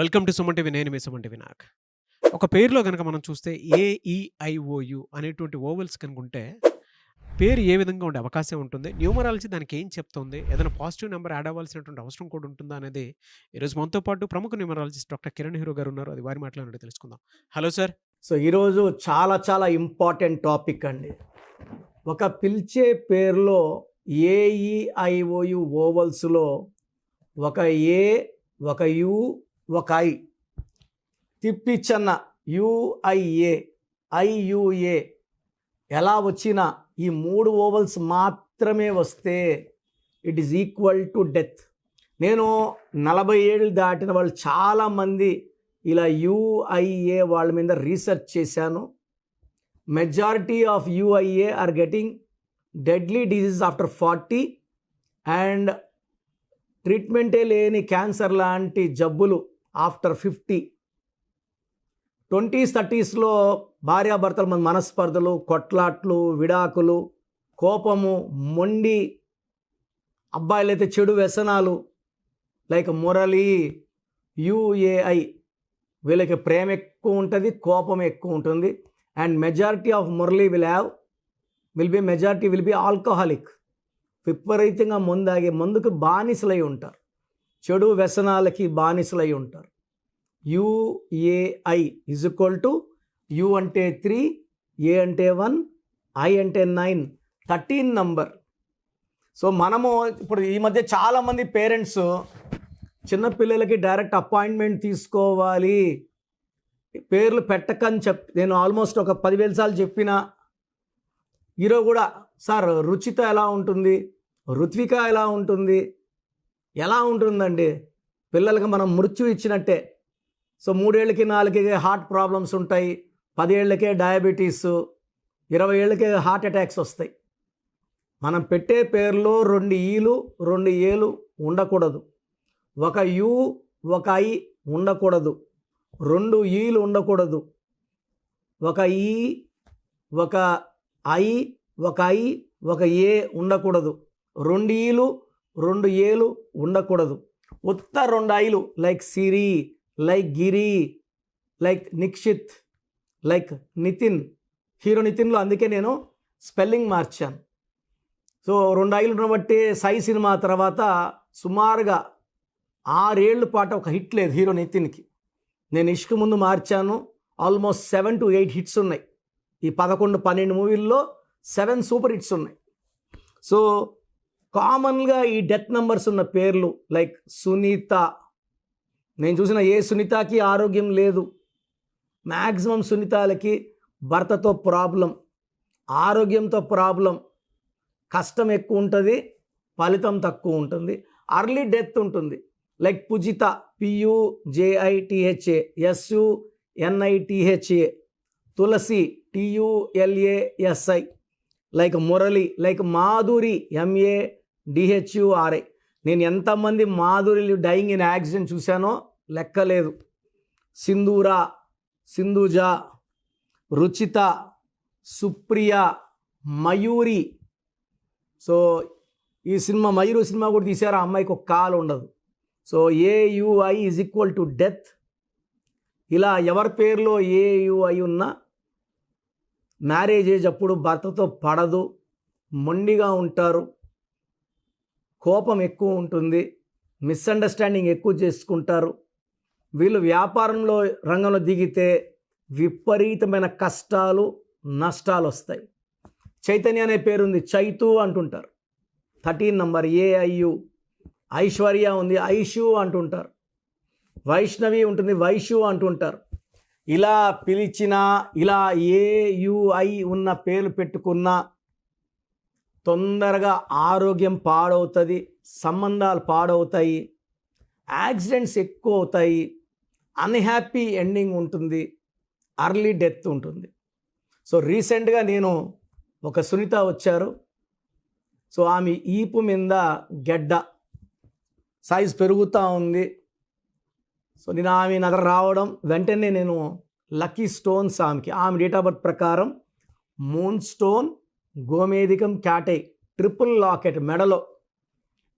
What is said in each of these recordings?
Welcome to Suman TV. నేను మీ Suman TV Nag. ఒక పేరులో గనక మనం చూస్తే ఏఈఐఓయు అనేటువంటి వోవెల్స్ కనుకుంటే పేరు ఏ విధంగా ఉండే అవకాశం ఉంటుంది? న్యూమరాలజీ దానికి ఏం చెప్తుంది? ఏదైనా పాజిటివ్ నంబర్ యాడ్ అవ్వాల్సినటువంటి అవసరం కూడా ఉంటుందా అనేది ఈరోజు మనతో పాటు ప్రముఖ న్యూమరాలజిస్ట్ డాక్టర్ కిరణ్ హీరో గారు ఉన్నారు. అది వారి మాటలో నుండి తెలుసుకుందాం. Hello sir. సో ఈరోజు చాలా చాలా ఇంపార్టెంట్ టాపిక్ అండి. ఒక పిలిచే పేరులో ఏఈఐఓయు ఓవల్స్లో ఒక ఏ, ఒక యు, ఒక ఐ తిప్పిచ్చన్న యుఐఏ, ఐయుఏ ఎలా వచ్చినా ఈ 3 ఓవల్స్ మాత్రమే వస్తే it is equal to death. నేను 40 ఏళ్ళు దాటిన వాళ్ళు చాలామంది ఇలా యుఐఏ వాళ్ళ మీద రీసెర్చ్ చేశాను. Majority of UIA are getting deadly disease after 40 and ట్రీట్మెంటే లేని క్యాన్సర్ లాంటి జబ్బులు ఆఫ్టర్ 50. 20s 30sలో భార్యాభర్తల మన మనస్పర్ధలు, కొట్లాట్లు, విడాకులు, కోపము, మొండి, అబ్బాయిలైతే చెడు వ్యసనాలు లైక్ మురళి, యుఏఐ వీళ్ళకి ప్రేమ ఎక్కువ ఉంటుంది, కోపం ఎక్కువ ఉంటుంది. And majority of Murali will be alcoholic. విపరీతంగా మందుకు బానిసలై ఉంటారు, చెడు వ్యసనాలకి బానిసలై ఉంటారు. యుఏఐ ఈజ్ ఈక్వల్ టు యు అంటే 3, ఏ అంటే 1, ఐ అంటే 9, 13 నంబర్. సో మనము ఇప్పుడు ఈ మధ్య చాలామంది పేరెంట్స్ చిన్నపిల్లలకి డైరెక్ట్ అపాయింట్మెంట్ తీసుకోవాలి, పేర్లు పెట్టకని నేను ఆల్మోస్ట్ ఒక 10,000 సార్లు చెప్పిన. ఈరోజు కూడా సార్ రుచిత ఎలా ఉంటుంది, రుత్విక ఎలా ఉంటుంది, ఎలా ఉంటుందండి? పిల్లలకి మనం మృత్యు ఇచ్చినట్టే. సో 3 ఏళ్ళకి 4 ఏళ్ళకి హార్ట్ ప్రాబ్లమ్స్ ఉంటాయి, 10 ఏళ్ళకే డయాబెటీస్, 20 ఏళ్ళకే హార్ట్ అటాక్స్ వస్తాయి. మనం పెట్టే పేర్లో 2 ఈలు 2 ఏలు ఉండకూడదు, ఒక యు ఒక ఐ ఉండకూడదు, 2 ఈలు ఉండకూడదు, ఒక ఈ ఒక ఐ ఒక ఏ ఉండకూడదు, 2 ఈలు 2 ఏలు ఉండకూడదు. ఉత్త 2 ఐలు like Siri, like Giri, like Nikshith, like Nithin, hero నితిన్లో అందుకే నేను స్పెల్లింగ్ మార్చాను. సో 2 ఐలు ఉండబట్టి సై సినిమా తర్వాత సుమారుగా 6 ఏళ్ళ పాటు ఒక హిట్ లేదు హీరో నితిన్కి. నేను ఇష్క్ ముందు మార్చాను, ఆల్మోస్ట్ 7 to 8 హిట్స్ ఉన్నాయి. ఈ 11-12 మూవీల్లో 7 సూపర్ హిట్స్ ఉన్నాయి. సో కామన్గా ఈ డెత్ నెంబర్స్ ఉన్న పేర్లు లైక్ సునీత, నేను చూసిన ఏ సునీతకి ఆరోగ్యం లేదు. మ్యాక్సిమం సునీతాలకి భర్తతో ప్రాబ్లం, ఆరోగ్యంతో ప్రాబ్లం, కష్టం ఎక్కువ ఉంటుంది, ఫలితం తక్కువ ఉంటుంది, అర్లీ డెత్ ఉంటుంది. లైక్ పూజిత, PUJITHA, SUNITHA, తులసి, TULASI, like Murali, like Madhuri, MADHURI. నేను ఎంతమంది మాధురిలు డైయింగ్ ఇన్ యాక్సిడెంట్ చూశానో లెక్కలేదు. సింధూర, సింధుజ, రుచిత, సుప్రియ, మయూరి. సో ఈ సినిమా మయూరి సినిమా కూడా తీశారు, ఆ అమ్మాయికి ఒక కాలు ఉండదు. So AUI is equal to death. ఇలా ఎవరి పేరులో AUI ఉన్నా మ్యారేజ్ ఏజ్ అప్పుడు భర్తతో పడదు, మొండిగా ఉంటారు, కోపం ఎక్కువ ఉంటుంది, మిస్అండర్స్టాండింగ్ ఎక్కువ చేసుకుంటారు. వీళ్ళు వ్యాపారంలో రంగంలో దిగితే విపరీతమైన కష్టాలు, నష్టాలు వస్తాయి. చైతన్య అనే పేరుంది, చైతు అంటుంటారు, 13 నంబర్ AIU. ఐశ్వర్య ఉంది, ఐషు అంటుంటారు. వైష్ణవి ఉంటుంది, వైషు అంటుంటారు. ఇలా పిలిచిన, ఇలా AUI ఉన్న పేర్లు పెట్టుకున్నా తొందరగా ఆరోగ్యం పాడవుతుంది, సంబంధాలు పాడవుతాయి, యాక్సిడెంట్స్ ఎక్కువ అవుతాయి, అన్హ్యాపీ ఎండింగ్ ఉంటుంది, అర్లీ డెత్ ఉంటుంది. సో రీసెంట్గా నేను ఒక సునీత వచ్చారు. సో ఆమె ఈపు మీద గెడ్డ సైజ్ పెరుగుతూ ఉంది. సో నేను ఆమె దగ్గర రావడం వెంటనే నేను లక్కీ స్టోన్స్ ఆమె డేట్ ఆఫ్ బర్త్ ప్రకారం మూన్ స్టోన్, గోమేధికం, క్యాటై, ట్రిపుల్ లాకెట్ మెడలో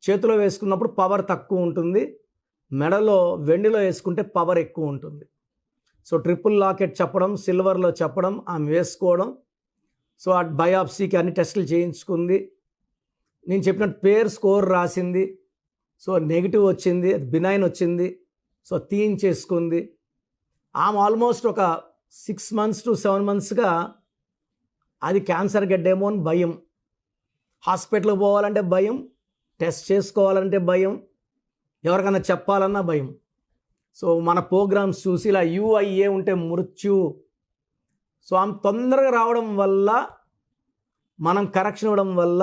చేతిలో వేసుకున్నప్పుడు పవర్ తక్కువ ఉంటుంది, మెడలో వెండిలో వేసుకుంటే పవర్ ఎక్కువ ఉంటుంది. సో ట్రిపుల్ లాకెట్ చెప్పడం, సిల్వర్లో చెప్పడం, ఆమె వేసుకోవడం. సో ఆ బయాప్సీకి అన్ని టెస్టులు చేయించుకుంది. నేను చెప్పినట్టు పేరు స్కోర్ రాసింది. సో నెగిటివ్ వచ్చింది, అది బినైన్ వచ్చింది. సో తీయించేసుకుంది. ఆమె ఆల్మోస్ట్ ఒక 6 months to 7 monthsగా అది క్యాన్సర్ గడ్డేమో అని భయం, హాస్పిటల్కి పోవాలంటే భయం, టెస్ట్ చేసుకోవాలంటే భయం, ఎవరికైనా చెప్పాలన్నా భయం. సో మన ప్రోగ్రామ్స్ చూసి ఇలా UIA ఉంటే మృత్యు. సో ఆమె తొందరగా రావడం వల్ల, మనం కరెక్షన్ ఇవ్వడం వల్ల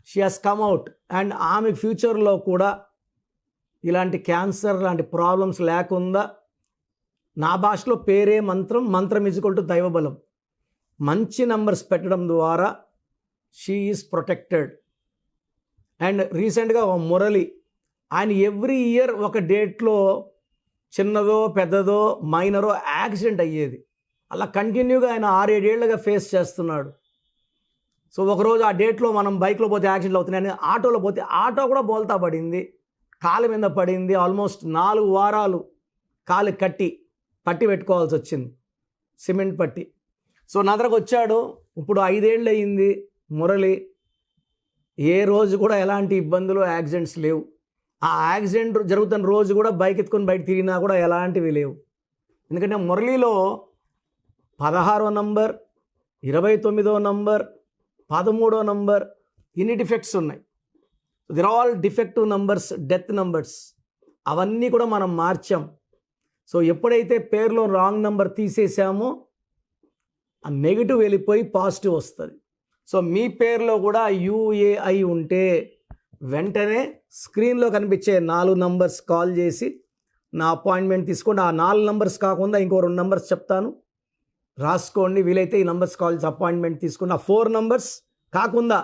she has come out. And ఆమె ఫ్యూచర్లో కూడా ఇలాంటి క్యాన్సర్ లాంటి ప్రాబ్లమ్స్ లేకుండా, నా భాషలో పేరే మంత్రం, మంత్రం ఈజ్వల్ టు దైవబలం. మంచి నంబర్స్ పెట్టడం ద్వారా షీ ఈజ్ ప్రొటెక్టెడ్. అండ్ రీసెంట్గా మురళి, ఆయన ఎవ్రీ ఇయర్ ఒక డేట్లో చిన్నదో పెద్దదో మైనరో యాక్సిడెంట్ అయ్యేది. అలా కంటిన్యూగా ఆయన 6-7 ఏళ్ళుగా ఫేస్ చేస్తున్నాడు. సో ఒకరోజు ఆ డేట్లో మనం బైక్లో పోతే యాక్సిడెంట్లు అవుతున్నాయని ఆటోలో పోతే ఆటో కూడా బోల్తా పడింది, కాలు మీద పడింది. ఆల్మోస్ట్ 4 వారాలు కాలు పట్టి పెట్టుకోవాల్సి వచ్చింది, సిమెంట్ పట్టి. సో నా దగ్గరకు వచ్చాడు. ఇప్పుడు 5 ఏళ్ళు అయ్యింది మురళి. ఏ రోజు కూడా ఎలాంటి ఇబ్బందులు, యాక్సిడెంట్స్ లేవు. ఆ యాక్సిడెంట్ జరుగుతున్న రోజు కూడా బైక్ ఎత్తుకొని బయట తిరిగినా కూడా ఎలాంటివి లేవు. ఎందుకంటే మురళిలో 16వ నంబర్, 29వ నంబర్, 13వ నంబర్ ఇన్ని డిఫెక్ట్స్ ఉన్నాయి. They're all defective numbers, death numbers. అవన్నీ కూడా మనం మార్చాం. సో ఎప్పుడైతే పేరులో రాంగ్ నంబర్ తీసేసామో ఆ నెగిటివ్ వెళ్ళిపోయి పాజిటివ్ వస్తుంది. సో మీ పేరులో కూడా UAI ఉంటే వెంటనే స్క్రీన్లో కనిపించే 4 నంబర్స్ కాల్ చేసి నా అపాయింట్మెంట్ తీసుకోండి. ఆ 4 నంబర్స్ కాకుండా ఇంకో 2 నంబర్స్ చెప్తాను, రాసుకోండి. వీలైతే ఈ నంబర్స్ కాల్ చేసి అపాయింట్మెంట్ తీసుకోండి. ఆ 4 నంబర్స్ కాకుండా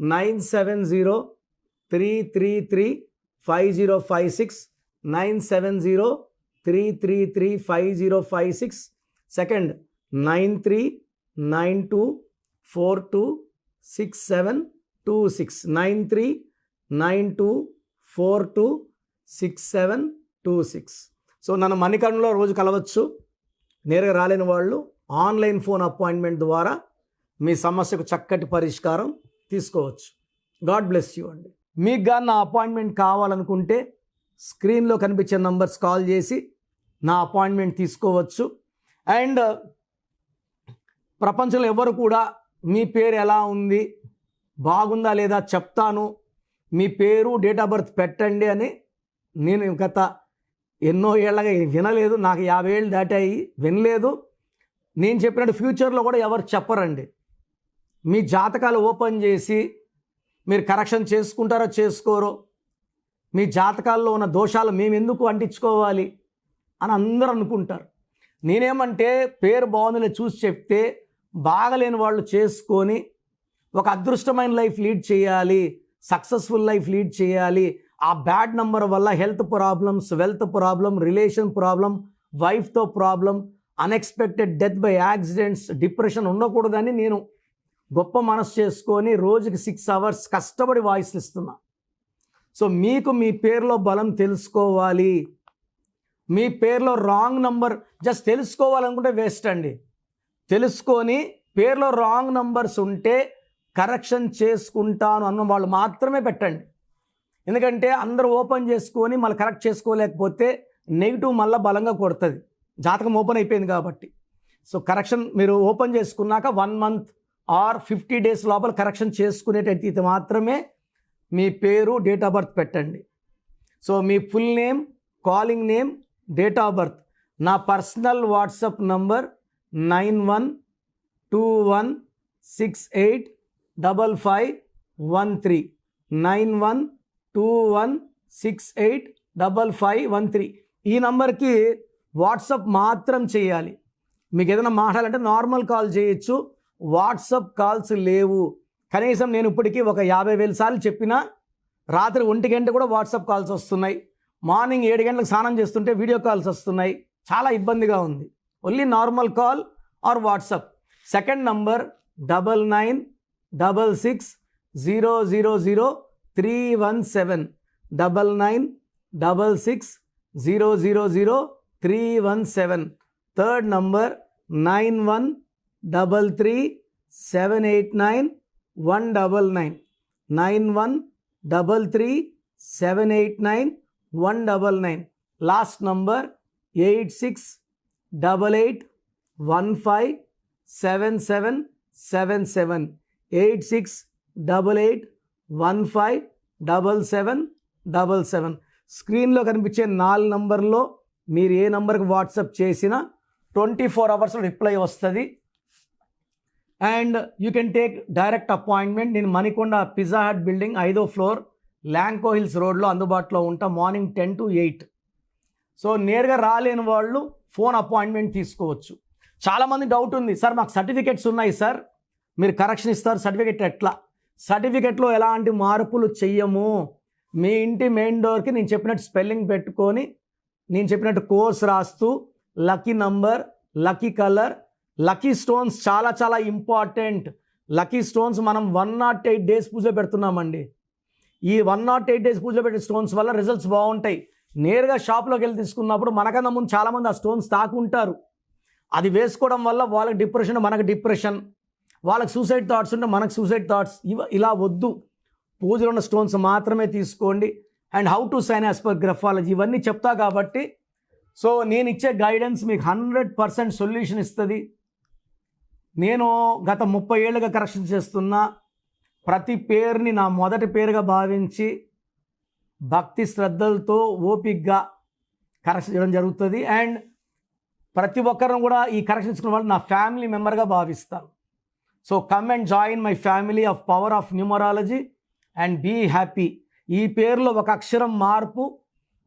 970-333-5056, 970-333-5056. సెకండ్ 9392426726, 9392426726. సో నన్ను మణికర్ణలో రోజు కలవచ్చు. నేరుగా రాలేని వాళ్ళు ఆన్లైన్ ఫోన్ అపాయింట్మెంట్ ద్వారా మీ సమస్యకు చక్కటి పరిష్కారం తీసుకోవచ్చు. గాడ్ బ్లెస్ యూ అండి. మీకు కానీ నా అపాయింట్మెంట్ కావాలనుకుంటే స్క్రీన్లో కనిపించే నంబర్స్ కాల్ చేసి నా అపాయింట్మెంట్ తీసుకోవచ్చు. అండ్ ప్రపంచంలో ఎవరు కూడా మీ పేరు ఎలా ఉంది, బాగుందా లేదా చెప్తాను, మీ పేరు డేట్ ఆఫ్ బర్త్ పెట్టండి అని నేను గత ఎన్నో ఏళ్ళగా వినలేదు. నాకు 50 ఏళ్ళు దాటాయి, వినలేదు. నేను చెప్పినట్టు ఫ్యూచర్లో కూడా ఎవరు చెప్పరండి. మీ జాతకాలు ఓపెన్ చేసి మీరు కరెక్షన్ చేసుకుంటారో చేసుకోరో, మీ జాతకాల్లో ఉన్న దోషాలు మేము ఎందుకు అంటించుకోవాలి అని అందరూ అనుకుంటారు. నేనేమంటే పేరు బాగుందిలే చూసి చెప్తే బాగలేని వాళ్ళు చేసుకొని ఒక అదృష్టమైన లైఫ్ లీడ్ చేయాలి, సక్సెస్ఫుల్ లైఫ్ లీడ్ చేయాలి. ఆ బ్యాడ్ నంబర్ వల్ల health problems, wealth problem, relation problem, వైఫ్తో problem, unexpected death by accidents, depression ఉండకూడదని నేను గొప్ప మనసు చేసుకొని రోజుకి 6 hours కష్టపడి వాయిస్లు ఇస్తున్నా. సో మీకు మీ పేరులో బలం తెలుసుకోవాలి. మీ పేరులో రాంగ్ నంబర్ జస్ట్ తెలుసుకోవాలనుకుంటే వేస్ట్ అండి. తెలుసుకొని పేరులో రాంగ్ నంబర్స్ ఉంటే కరెక్షన్ చేసుకుంటాను అన్న వాళ్ళు మాత్రమే పెట్టండి. ఎందుకంటే అందరూ ఓపెన్ చేసుకొని మళ్ళీ కరెక్ట్ చేసుకోలేకపోతే నెగిటివ్ మళ్ళీ బలంగా కొడుతుంది. జాతకం ఓపెన్ అయిపోయింది కాబట్టి. సో కరెక్షన్ మీరు ఓపెన్ చేసుకున్నాక 1 month or 50 days లోపల కరెక్షన్ చేసుకునేటైతే మాత్రమే మీ పేరు డేట్ ఆఫ్ బర్త్ పెట్టండి. So me full name, calling name, date of birth. నా పర్సనల్ వాట్సాప్ నంబర్ 9121685513, 9121685513. ఈ నంబర్కి వాట్సాప్ మాత్రం చేయాలి. మీకు ఏదైనా మాట్లాడాలంటే నార్మల్ కాల్ చేయొచ్చు, వాట్సాప్ కాల్స్ లేవు. కనీసం నేను ఇప్పటికీ ఒక 50,000 సార్లు చెప్పినా రాత్రి 1 గంట కూడా వాట్సాప్ కాల్స్ వస్తున్నాయి. మార్నింగ్ 7 గంటలకు స్నానం చేస్తుంటే వీడియో కాల్స్ వస్తున్నాయి. చాలా ఇబ్బందిగా ఉంది. Only normal call or WhatsApp. Second number 9966000317, 9133000317. Third number 9133789199. 9133789199. Last number 8688157777. 8688157777. స్క్రీన్లో కనిపించే 4 నంబర్లో మీరు ఏ నంబర్కి వాట్సాప్ చేసినా 24 అవర్స్లో రిప్లై వస్తుంది. And you can take direct appointment. నేను మణికొండ పిజ్జా హట్ బిల్డింగ్ 5వ ఫ్లోర్ ల్యాంకో హిల్స్ రోడ్లో అందుబాటులో ఉంటా. Morning 10 to 8. సో నేరుగా రాలేని వాళ్ళు ఫోన్ అపాయింట్మెంట్ తీసుకోవచ్చు. చాలామంది డౌట్ ఉంది, సార్ మాకు సర్టిఫికెట్స్ ఉన్నాయి సార్, మీరు కరెక్షన్ ఇస్తారు, సర్టిఫికెట్ ఎట్లా? సర్టిఫికెట్లో ఎలాంటి మార్పులు చెయ్యము. మీ ఇంటి మెయిన్ డోర్కి నేను చెప్పినట్టు స్పెల్లింగ్ పెట్టుకొని నేను చెప్పినట్టు కోర్స్ రాస్తూ lucky number, lucky colour, lucky stones చాలా చాలా ఇంపార్టెంట్. లక్కీ స్టోన్స్ మనం 108 days పూజ పెడుతున్నామండి. ఈ 108 days పూజ పెట్టే స్టోన్స్ వల్ల రిజల్ట్స్ బాగుంటాయి. నేరుగా షాప్లోకి వెళ్ళి తీసుకున్నప్పుడు మనకన్నా ముందు చాలామంది ఆ స్టోన్స్ తాకుంటారు. అది వేసుకోవడం వల్ల వాళ్ళకి డిప్రెషన్, మనకు డిప్రెషన్, వాళ్ళకి సూసైడ్ థాట్స్ ఉంటే మనకు సూసైడ్ థాట్స్. ఇలా వద్దు. పూజలో ఉన్న స్టోన్స్ మాత్రమే తీసుకోండి. And how to sign as per graphology ఇవన్నీ చెప్తా కాబట్టి సో నేను ఇచ్చే గైడెన్స్ మీకు 100% సొల్యూషన్ ఇస్తుంది. నేను గత 30 ఏళ్ళుగా కరెక్షన్ చేస్తున్నా. ప్రతి పేరుని నా మొదటి పేరుగా భావించి భక్తి శ్రద్ధలతో ఓపిక్గా కరెక్షన్ చేయడం జరుగుతుంది. అండ్ ప్రతి ఒక్కరిని కూడా ఈ కరెక్షన్ ఇచ్చుకున్న వాళ్ళు నా ఫ్యామిలీ మెంబర్గా భావిస్తాను. So come and join my family of power of numerology and be happy. ఈ పేరులో ఒక అక్షరం మార్పు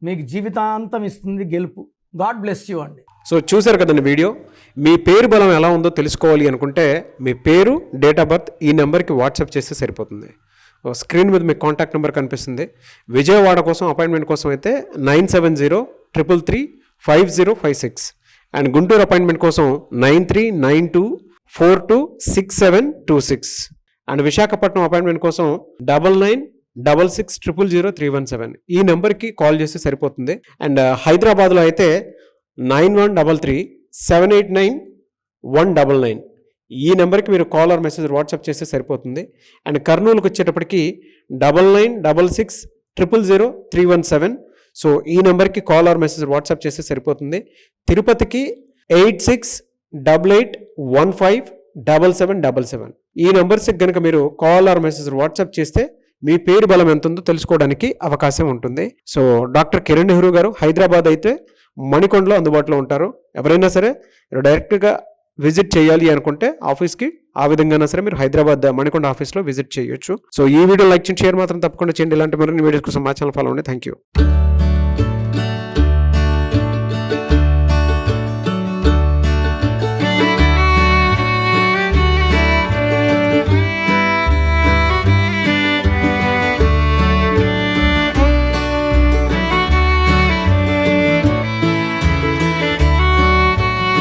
మీకు జీవితాంతం ఇస్తుంది గెలుపు. గాడ్ బ్లెస్ యూ అండి. సో చూశారు కదండి వీడియో. మీ పేరు బలం ఎలా ఉందో తెలుసుకోవాలి అనుకుంటే మీ పేరు, డేట్ ఆఫ్ బర్త్ ఈ నెంబర్కి వాట్సాప్ చేస్తే సరిపోతుంది. స్క్రీన్ మీద మీకు కాంటాక్ట్ నెంబర్ కనిపిస్తుంది. విజయవాడ కోసం అపాయింట్మెంట్ కోసం అయితే 9703335056 అండ్ గుంటూరు అపాయింట్మెంట్ కోసం 9392426726 అండ్ విశాఖపట్నం అపాయింట్మెంట్ కోసం 9966600317 ఈ నెంబర్కి కాల్ చేస్తే సరిపోతుంది. అండ్ హైదరాబాద్లో అయితే 9133789199 ఈ నెంబర్కి మీరు కాల్ ఆర్ మెసేజ్ వాట్సాప్ చేస్తే సరిపోతుంది. అండ్ కర్నూలుకి వచ్చేటప్పటికి 9966000317 సో ఈ నెంబర్కి కాల్ ఆర్ మెసేజ్ వాట్సాప్ చేస్తే సరిపోతుంది. తిరుపతికి 8688157777 ఈ నెంబర్స్కి కనుక మీరు కాల్ ఆర్ మెసేజ్ వాట్సాప్ చేస్తే మీ పేరు బలం ఎంత ఉందో తెలుసుకోవడానికి అవకాశం ఉంటుంది. సో డాక్టర్ కిరణ్ నెహ్రూ గారు హైదరాబాద్ అయితే మణికొండలో అందుబాటులో ఉంటారు. ఎవరైనా సరే డైరెక్ట్గా విజిట్ చేయాలి అనుకుంటే ఆఫీస్కి ఆ విధంగా సరే మీరు హైదరాబాద్ మణికొండ ఆఫీస్లో విజిట్ చేయొచ్చు. సో ఈ వీడియో లైక్ చేయండి, షేర్ మాత్రం తప్పకుండా చేయండి. ఇలాంటి మరిన్ని వీడియోస్ కోసం మా ఛానల్ ఫాలో అవ్వండి. Thank you.